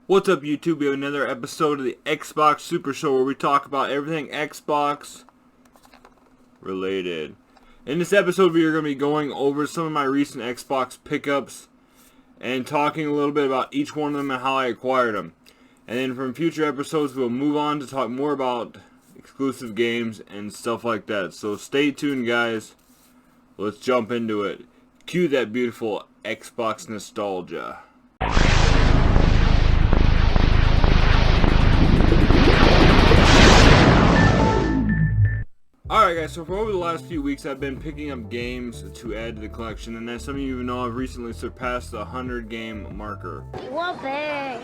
What's up, YouTube? We have another episode of the Xbox Super Show where we talk about everything Xbox related. In this episode, we are going to be going over some of my recent Xbox pickups and talking a little bit about each one of them and how I acquired them. And then from future episodes, we'll move on to talk more about exclusive games and stuff like that. So stay tuned, guys. Let's jump into it. Cue that beautiful Xbox nostalgia. Alright guys, so for over the last few weeks I've been picking up games to add to the collection, and as some of you know, I've recently surpassed the 100 game marker. Whoopee!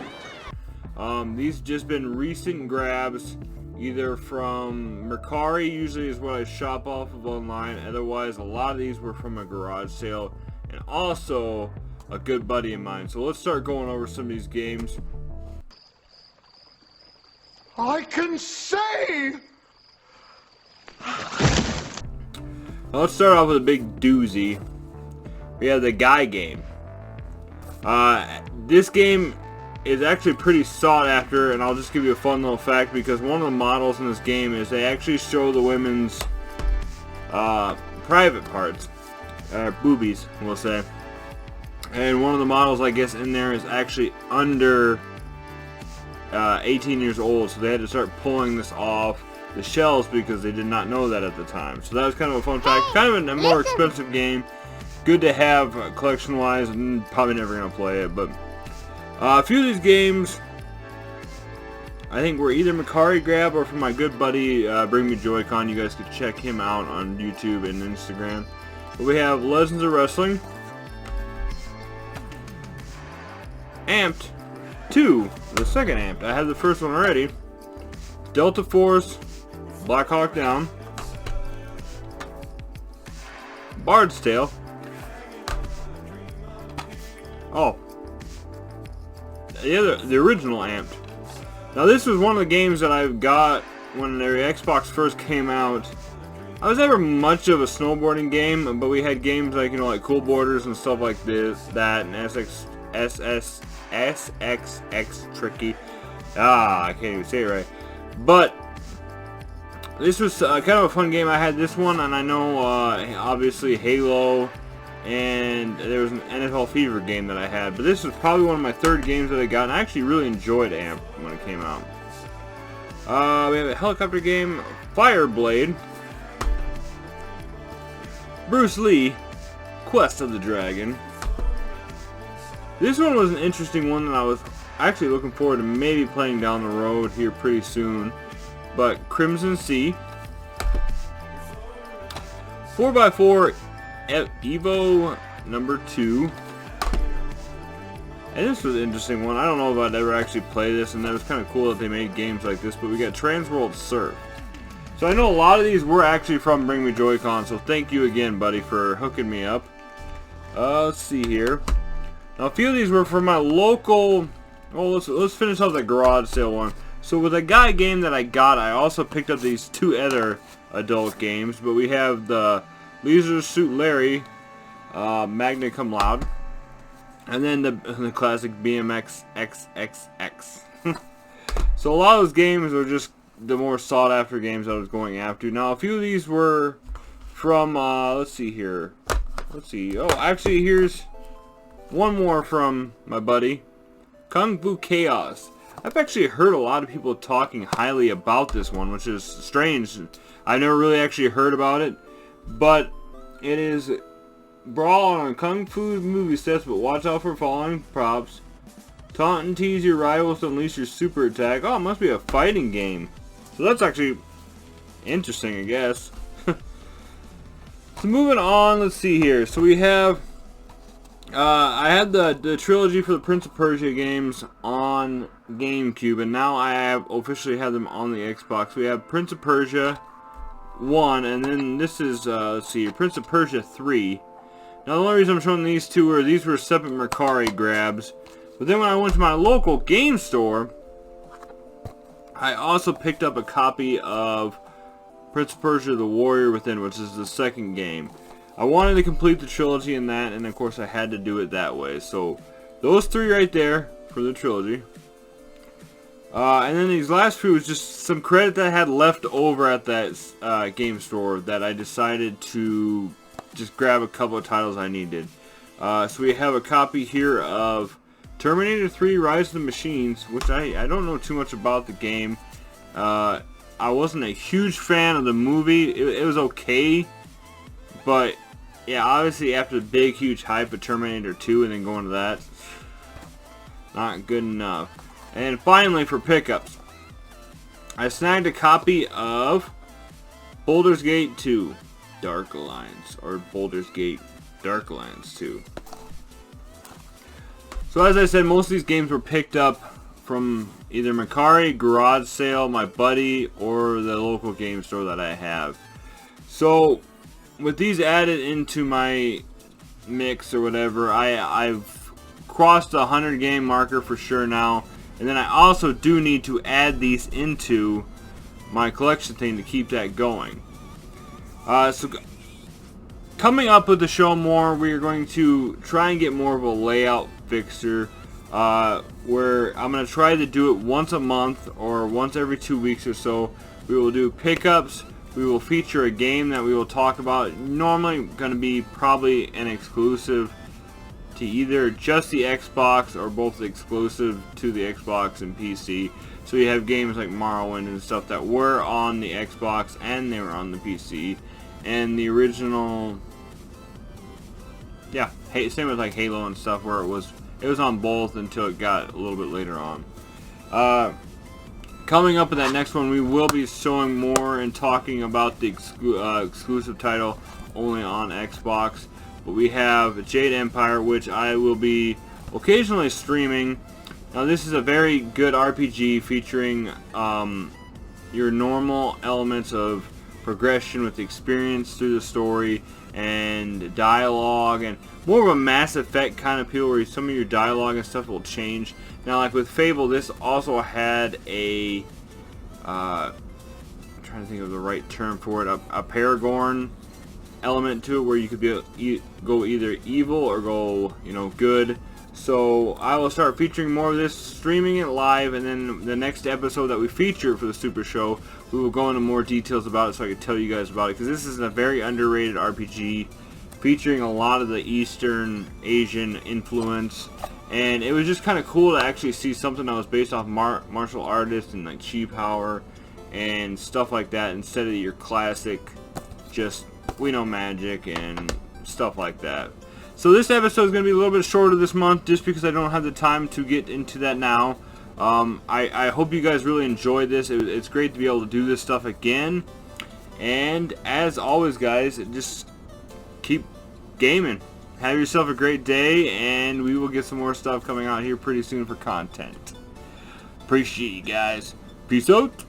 These just been recent grabs, either from Mercari, usually is what I shop off of online, otherwise a lot of these were from a garage sale, and also a good buddy of mine. So let's start going over some of these games. I can say! Let's start off with a big doozy. We have the Guy game. This game is actually pretty sought after, and I'll just give you a fun little fact because one of the models in this game is they actually show the women's private parts, boobies, we'll say. And one of the models, I guess, in there is actually under 18 years old, so they had to start pulling this off the shelves because they did not know that at the time. So that was kind of a fun fact. Kind of a more expensive game. Good to have collection wise, and probably never gonna play it, but a few of these games I think were either Mercari grab or from my good buddy Bring Me Joy-Con. You guys could check him out on YouTube and Instagram. But we have Legends of Wrestling, Amped 2, the second Amped. I had the first one already. Delta Force, Black Hawk Down, Bard's Tale. Oh, the original Amped. Now this was one of the games that I got when the Xbox first came out. I was never much of a snowboarding game, but we had games like, you know, like Cool Borders and stuff like that, and SXX Tricky. I can't even say it right. But this was kind of a fun game. I had this one, and I know obviously Halo, and there was an NFL Fever game that I had. But this was probably one of my third games that I got, and I actually really enjoyed AMP when it came out. We have a helicopter game, Fireblade, Bruce Lee, Quest of the Dragon. This one was an interesting one that I was actually looking forward to maybe playing down the road here pretty soon. But Crimson Sea, 4x4 Evo number 2. And this was an interesting one. I don't know if I'd ever actually play this, and that was kind of cool that they made games like this. But we got Transworld Surf. So I know a lot of these were actually from Bring Me Joy-Con, so thank you again, buddy, for hooking me up. Let's see here. Now a few of these were from my local. Well, let's finish off the garage sale one. So with the Guy game that I got, I also picked up these two other adult games. But we have the Leisure Suit Larry, Magna Cum Laude, and then the classic BMX XXX. So a lot of those games are just the more sought after games I was going after. Now a few of these were from, let's see here. Let's see. Oh, actually here's one more from my buddy, Kung Fu Chaos. I've actually heard a lot of people talking highly about this one, which is strange. I never really actually heard about it, but it is brawl on Kung Fu movie sets, but watch out for falling props. Taunt and tease your rivals to unleash your super attack. Oh, it must be a fighting game. So that's actually interesting, I guess. So moving on, let's see here. So we have I had the trilogy for the Prince of Persia games on GameCube, and now I have officially had them on the Xbox. We have Prince of Persia 1, and then this is, let's see, Prince of Persia 3. Now the only reason I'm showing these two are these were separate Mercari grabs, but then when I went to my local game store, I also picked up a copy of Prince of Persia The Warrior Within, which is the second game. I wanted to complete the trilogy in that, and of course I had to do it that way. So those three right there for the trilogy. And then these last few was just some credit that I had left over at that game store that I decided to just grab a couple of titles I needed. So we have a copy here of Terminator 3 Rise of the Machines, which I don't know too much about the game. I wasn't a huge fan of the movie. It was okay, but yeah, obviously after the big huge hype of Terminator 2 and then going to that, not good enough. And finally, for pickups, I snagged a copy of Baldur's Gate 2 Dark Alliance, or Baldur's Gate Dark Alliance 2. So as I said, most of these games were picked up from either Mercari, Garage Sale, my buddy, or the local game store that I have. So with these added into my mix or whatever, I've crossed the 100 game marker for sure now. And then I also do need to add these into my collection thing to keep that going. So coming up with the show more, we are going to try and get more of a layout fixer where I'm going to try to do it once a month or once every 2 weeks or so. We will do pickups. We will feature a game that we will talk about. Normally going to be probably an exclusive to either just the Xbox or both exclusive to the Xbox and PC. So you have games like Morrowind and stuff that were on the Xbox and they were on the PC. And the original, yeah, same with like Halo and stuff, where it was on both until it got a little bit later on. Coming up in that next one, we will be showing more and talking about the exclusive title only on Xbox. But we have Jade Empire, which I will be occasionally streaming. Now this is a very good RPG featuring your normal elements of progression with experience through the story and dialogue, and more of a Mass Effect kind of feel where some of your dialogue and stuff will change. Now like with Fable, this also had a I'm trying to think of the right term for it, a Paragon element to it where you could go either evil or go, good. So I will start featuring more of this, streaming it live, and then the next episode that we feature for the Super Show, we will go into more details about it so I can tell you guys about it, because this is a very underrated RPG featuring a lot of the Eastern Asian influence, and it was just kind of cool to actually see something that was based off martial artists and like chi power and stuff like that instead of your classic just we know magic and stuff like that. So this episode is going to be a little bit shorter this month just because I don't have the time to get into that now. I hope you guys really enjoyed this. It's great to be able to do this stuff again. And as always, guys, just keep gaming. Have yourself a great day, and we will get some more stuff coming out here pretty soon for content. Appreciate you guys. Peace out.